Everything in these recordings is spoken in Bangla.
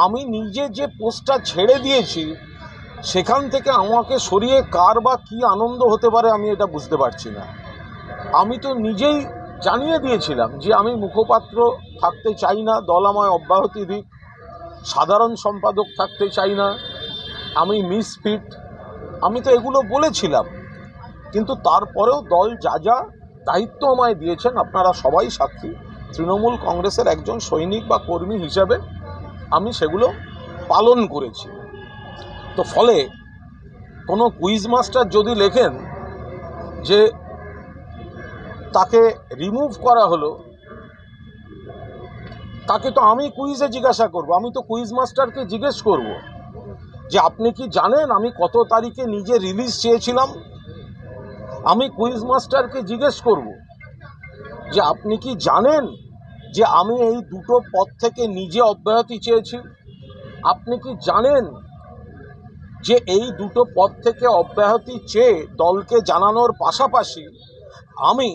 আমি নিজে যে পোস্টটা ছেড়ে দিয়েছি সেখান থেকে আমাকে সরিয়ে কার বা কী আনন্দ হতে পারে আমি এটা বুঝতে পারছি না। আমি তো নিজেই জানিয়ে দিয়েছিলাম যে আমি মুখপাত্র থাকতে চাই না, দল আমায় অব্যাহতি দিক, সাধারণ সম্পাদক থাকতে চাই না, আমি মিসফিট, আমি তো এগুলো বলেছিলাম। কিন্তু তারপরেও দল যা যা দায়িত্ব আমায় দিয়েছেন আপনারা সবাই সাক্ষী, তৃণমূল কংগ্রেসের একজন সৈনিক বা কর্মী হিসাবে আমি সেগুলো পালন করেছি। তো ফলে কোনো কুইজ মাস্টার যদি লেখেন যে তাকে রিমুভ করা হলো, তাকে তো আমি কুইজে জিজ্ঞাসা করব। আমি তো কুইজ মাস্টারকে জিজ্ঞেস করব যে আপনি কি জানেন আমি কত তারিখে নিজে রিলিজ চেয়েছিলাম। আমি কুইজ মাস্টারকে জিজ্ঞেস করব যে আপনি কি জানেন যে আমি এই দুটো পদ থেকে নিজে অব্যাহতি চেয়েছি। আপনি কি জানেন যে এই দুটো পদ থেকে অব্যাহতি চেয়ে দলকে জানানোর পাশাপাশি আমি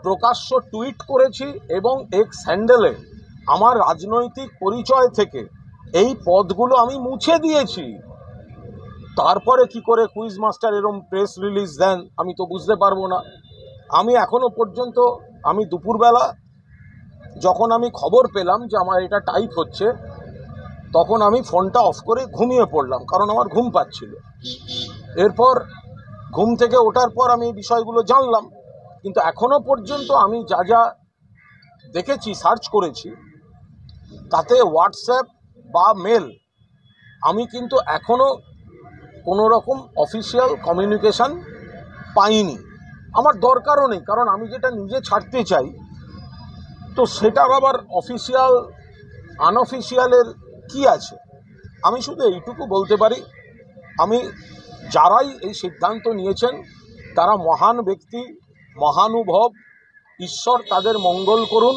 প্রকাশ্য টুইট করেছি এবং এক্স হ্যান্ডেলে আমার রাজনৈতিক পরিচয় থেকে এই পদগুলো আমি মুছে দিয়েছি। তারপরে কি করে কুইজ মাস্টার এরকম প্রেস রিলিজ দেন আমি তো বুঝতে পারবো না। আমি এখনো পর্যন্ত আমি দুপুরবেলা যখন আমি খবর পেলাম যে আমার এটা টাইপ হচ্ছে তখন আমি ফোনটা অফ করে ঘুমিয়ে পড়লাম, কারণ আমার ঘুম পাচ্ছিল। এরপর ঘুম থেকে ওঠার পর আমি এই বিষয়গুলো জানলাম, কিন্তু এখনো পর্যন্ত আমি যা যা দেখেছি, সার্চ করেছি, তাতে হোয়াটসঅ্যাপ বা মেল আমি কিন্তু এখনো কোনো রকম অফিসিয়াল কমিউনিকেশন পাইনি। আমার দরকারও নেই, কারণ আমি যেটা নিজে ছাড়তে চাই তো সেটার আবার অফিসিয়াল আনঅফিসিয়ালের কি আছে। আমি শুধু এইটুকু বলতে পারি, আমি যারাই এই সিদ্ধান্ত নিয়েছেন তারা মহান ব্যক্তি, মহানুভব, ঈশ্বর তাদের মঙ্গল করুন।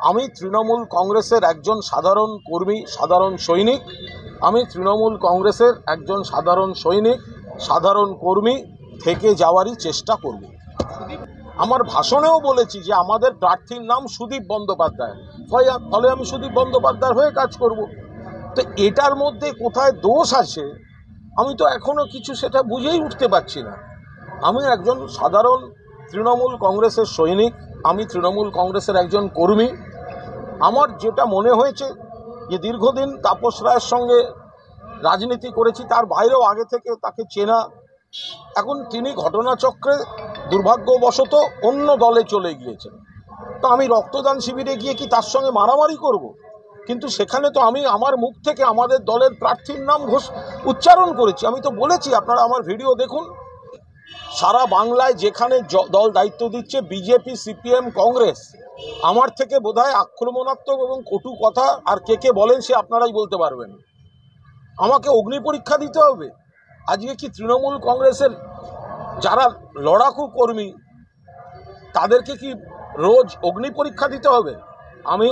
আমি তৃণমূল কংগ্রেসের একজন সাধারণ কর্মী, সাধারণ সৈনিক। আমি তৃণমূল কংগ্রেসের একজন সাধারণ সৈনিক, সাধারণ কর্মী থেকে যাওয়ারই চেষ্টা করব। আমার ভাষণেও বলেছি যে আমাদের প্রার্থীর নাম সুদীপ বন্দ্যোপাধ্যায়, ফলে আমি সুদীপ বন্দ্যোপাধ্যায় হয়ে কাজ করব। তো এটার মধ্যে কোথায় দোষ আছে আমি তো এখনো কিছু সেটা বুঝেই উঠতে পারছি না। আমি একজন সাধারণ তৃণমূল কংগ্রেসের সৈনিক, আমি তৃণমূল কংগ্রেসের একজন কর্মী। আমার যেটা মনে হয়েছে যে দীর্ঘদিন তাপস রায়ের সঙ্গে রাজনীতি করেছি, তার বাইরেও আগে থেকে তাকে চেনা। এখন তিনি ঘটনাচক্রে দুর্ভাগ্যবশত অন্য দলে চলে গিয়েছেন। তো আমি রক্তদান শিবিরে গিয়ে কি তার সঙ্গে মারামারি করব? কিন্তু সেখানে তো আমি আমার মুখ থেকে আমাদের দলের প্রার্থীর নাম উচ্চারণ করেছি। আমি তো বলেছি, আপনারা আমার ভিডিও দেখুন। সারা বাংলায় যেখানে দল দায়িত্ব দিচ্ছে বিজেপি, সিপিএম, কংগ্রেস, আমার থেকে বোধহয় আক্রমণাত্মক এবং কটু কথা আর কে বলেন সে আপনারাই বলতে পারবেন। আমাকে অগ্নি পরীক্ষা দিতে হবে? আজকে কি তৃণমূল কংগ্রেসের যারা লড়াকু কর্মী তাদেরকে কি রোজ অগ্নি পরীক্ষা দিতে হবে? আমি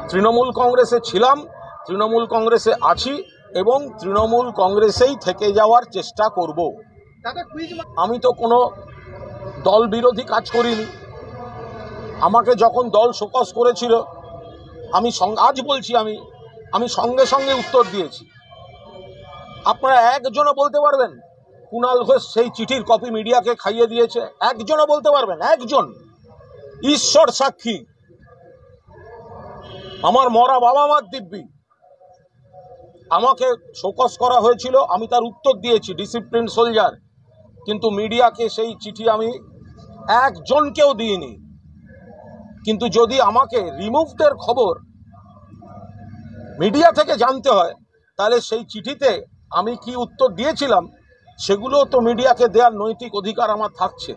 তৃণমূল কংগ্রেসে ছিলাম, তৃণমূল কংগ্রেসে আছি এবং তৃণমূল কংগ্রেসেই থেকে যাওয়ার চেষ্টা করব। আমি তো কোনো দল বিরোধী কাজ করিনি। আমাকে যখন দল শোকজ করেছিল আমি আজ বলছি আমি সঙ্গে সঙ্গে উত্তর দিয়েছি। আপনারা একজনও বলতে পারবেন কুণাল ঘোষ সেই চিঠির কপি মিডিয়াকে খাইয়ে দিয়েছে? একজনও বলতে পারবেন? একজন? ঈশ্বর সাক্ষী, আমার মরা বাবা মার দিব্যি, আমাকে শোকজ করা হয়েছিল, আমি তার উত্তর দিয়েছি, ডিসিপ্লিন সোলজার। কিন্তু মিডিয়াকে সেই চিঠি আমি একজনকেও দিইনি। কিন্তু যদি আমাকে রিমুভদের খবর মিডিয়া থেকে জানতে হয় তাহলে সেই চিঠিতে আমি কি উত্তর দিয়েছিলাম সেগুলো তো মিডিয়াকে দেওয়ার নৈতিক অধিকার আমার থাকছে।